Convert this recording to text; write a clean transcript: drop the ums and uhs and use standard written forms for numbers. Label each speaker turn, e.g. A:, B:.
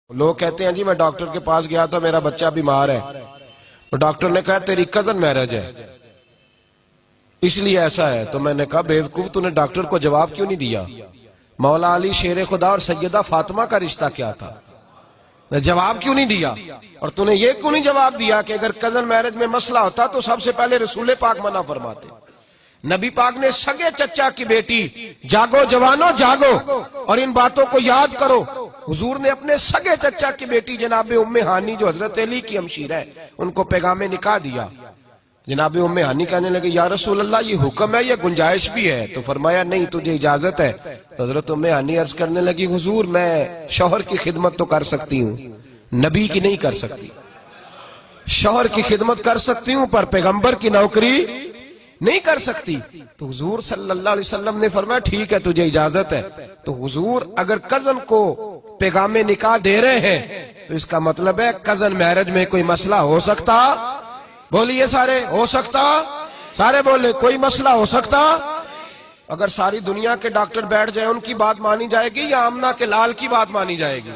A: لوگ کہتے ہیں جی میں ڈاکٹر کے پاس گیا تھا میرا بچہ بیمار ہے، تو ڈاکٹر نے کہا تیری کزن میرج ہے اس لیے ایسا ہے۔ تو میں نے کہا بیوقوف تو نے ڈاکٹر کو جواب کیوں نہیں دیا؟ مولا علی شیر خدا اور سیدہ فاطمہ کا رشتہ کیا تھا؟ جواب کیوں نہیں دیا؟ اور تو نے یہ کیوں نہیں جواب دیا کہ اگر کزن میرج میں مسئلہ ہوتا تو سب سے پہلے رسول پاک منع فرماتے؟ نبی پاک نے سگے چچا کی بیٹی، جاگو جوانو جاگو اور ان باتوں کو یاد کرو، حضور نے اپنے سگے چچا کی بیٹی جناب ام ہانی جو حضرت علی کی ہمشیرہ ہے ان کو پیغام نکاح دیا۔ جناب ام ہانی کہنے لگے یا رسول اللہ یہ حکم ہے یا گنجائش بھی ہے؟ تو فرمایا نہیں تجھے اجازت ہے۔ تو حضرت ام ہانی عرض کرنے لگی حضور میں شوہر کی خدمت تو کر سکتی ہوں، نبی کی نہیں کر سکتی۔ شوہر کی خدمت کر سکتی ہوں پر پیغمبر کی نوکری نہیں کر سکتی۔ تو حضور صلی اللہ علیہ وسلم نے فرمایا ٹھیک ہے تجھے اجازت ہے۔ تو حضور اگر کزن کو پیغام نکاح دے رہے ہیں تو اس کا مطلب ہے کزن میرج میں کوئی مسئلہ ہو سکتا؟ بولیے سارے، ہو سکتا؟ سارے بولے کوئی مسئلہ ہو سکتا؟ اگر ساری دنیا کے ڈاکٹر بیٹھ جائیں ان کی بات مانی جائے گی یا آمنہ کے لال کی بات مانی جائے گی؟